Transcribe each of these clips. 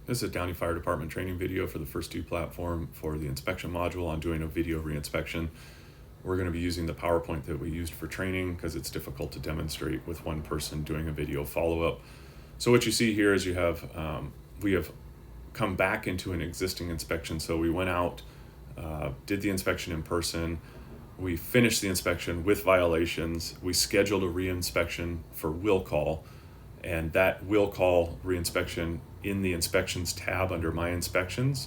This is a Downey Fire Department training video for the First Do platform for the inspection module on doing a video reinspection. We're going to be using the PowerPoint that we used for training because it's difficult to demonstrate with one person doing a video follow-up. So what you see here is we have come back into an existing inspection. So we went out, did the inspection in person, we finished the inspection with violations, we scheduled a reinspection for will call, and that will call reinspection in the inspections tab under my inspections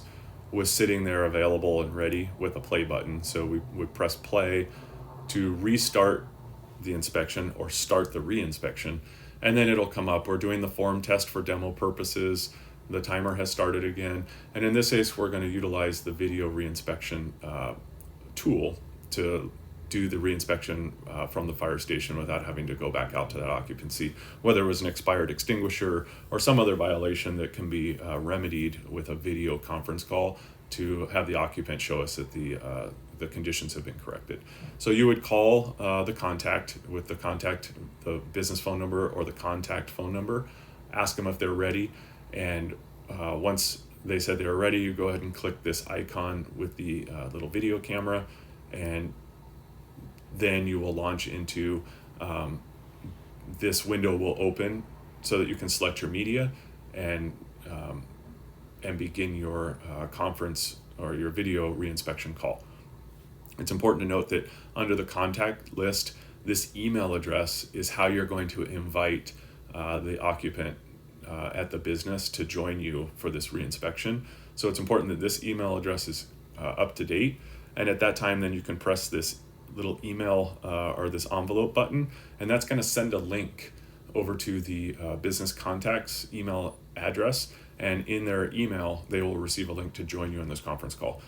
was sitting there available and ready with a play button. So we would press play to restart the inspection or start the reinspection, and then it'll come up. We're doing the form test for demo purposes. The timer has started again, and in this case we're going to utilize the video reinspection tool to do the reinspection from the fire station without having to go back out to that occupancy, whether it was an expired extinguisher or some other violation that can be remedied with a video conference call to have the occupant show us that the conditions have been corrected. So you would call the contact with the business phone number or the contact phone number, ask them if they're ready, and once they said they were ready, you go ahead and click this icon with the little video camera, and then you will launch into this window will open so that you can select your media and begin your conference or your video reinspection call. It's important to note that under the contact list, this email address is how you're going to invite the occupant at the business to join you for this reinspection. So it's important that this email address is up to date, and at that time then you can press this little email or this envelope button, and that's going to send a link over to the business contact's email address, and in their email they will receive a link to join you in this conference call.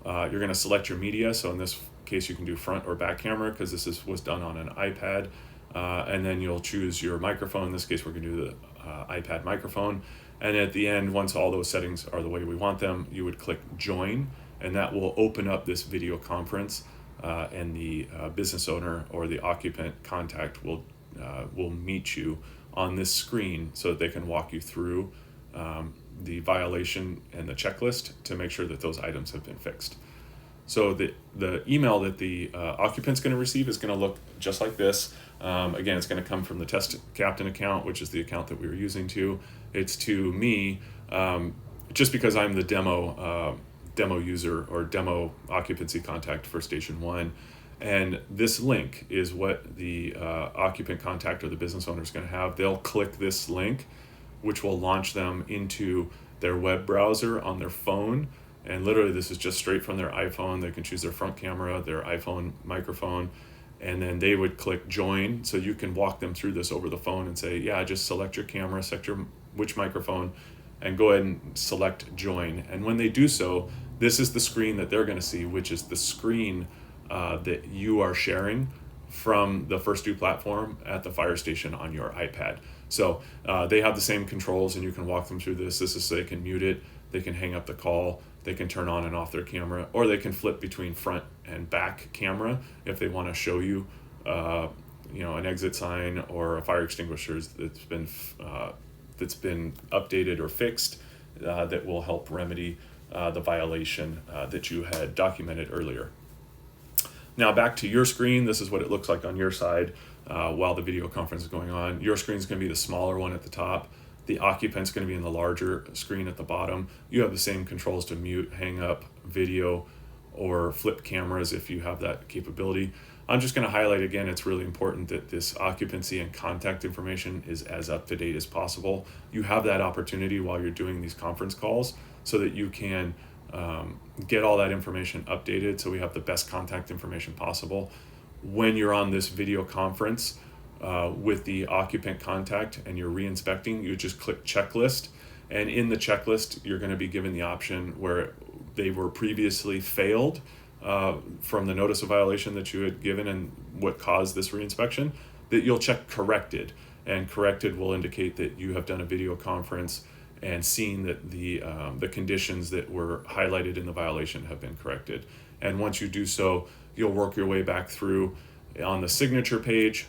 You're going to select your media, so in this case you can do front or back camera because this was done on an iPad, and then you'll choose your microphone. In this case we're going to do the iPad microphone, and at the end, once all those settings are the way we want them, you would click join, and that will open up this video conference, and the business owner or the occupant contact will meet you on this screen so that they can walk you through the violation and the checklist to make sure that those items have been fixed. So the email that the occupant's going to receive is going to look just like this. Again, it's going to come from the test captain account, which is the account that we were using to. It's to me, just because I'm the demo user or demo occupancy contact for station 1, and this link is what the occupant contact or the business owner is going to have. They'll click this link, which will launch them into their web browser on their phone, and literally this is just straight from their iPhone. They can choose their front camera, their iPhone microphone, and then they would click join, so you can walk them through this over the phone and say, yeah, just select your camera, select which microphone, and go ahead and select join. And when they do so, this is the screen that they're going to see, which is the screen that you are sharing from the First Do platform at the fire station on your iPad. So they have the same controls, and you can walk them through this. This is so they can mute it, they can hang up the call, they can turn on and off their camera, or they can flip between front and back camera if they want to show you, an exit sign or a fire extinguisher that's been updated or fixed that will help remedy the violation that you had documented earlier. Now back to your screen. This is what it looks like on your side while the video conference is going on. Your screen is going to be the smaller one at the top. The occupant's going to be in the larger screen at the bottom. You have the same controls to mute, hang up, video, or flip cameras if you have that capability. I'm just going to highlight again, it's really important that this occupancy and contact information is as up to date as possible. You have that opportunity while you're doing these conference calls so that you can get all that information updated so we have the best contact information possible. When you're on this video conference with the occupant contact and you're re-inspecting, you just click checklist, and in the checklist you're going to be given the option where they were previously failed from the notice of violation that you had given and what caused this reinspection, that you'll check corrected, and corrected will indicate that you have done a video conference and seen that the conditions that were highlighted in the violation have been corrected. And once you do so, you'll work your way back through on the signature page.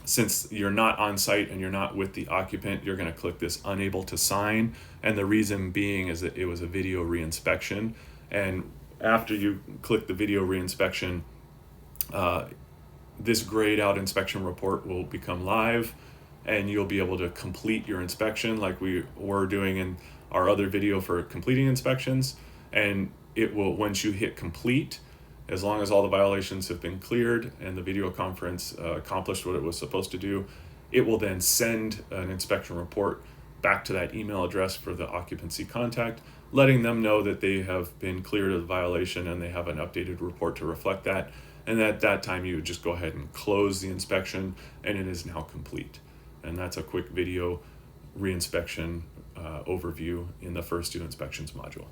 since you're not on site and you're not with the occupant, you're going to click this unable to sign. And the reason being is that it was a video reinspection. And after you click the video reinspection, this grayed out inspection report will become live, and you'll be able to complete your inspection like we were doing in our other video for completing inspections. And it will, once you hit complete, as long as all the violations have been cleared and the video conference accomplished what it was supposed to do, it will then send an inspection report back to that email address for the occupancy contact, letting them know that they have been cleared of the violation and they have an updated report to reflect that. And at that time, you would just go ahead and close the inspection, and it is now complete. And that's a quick video reinspection overview in the first 2 inspections module.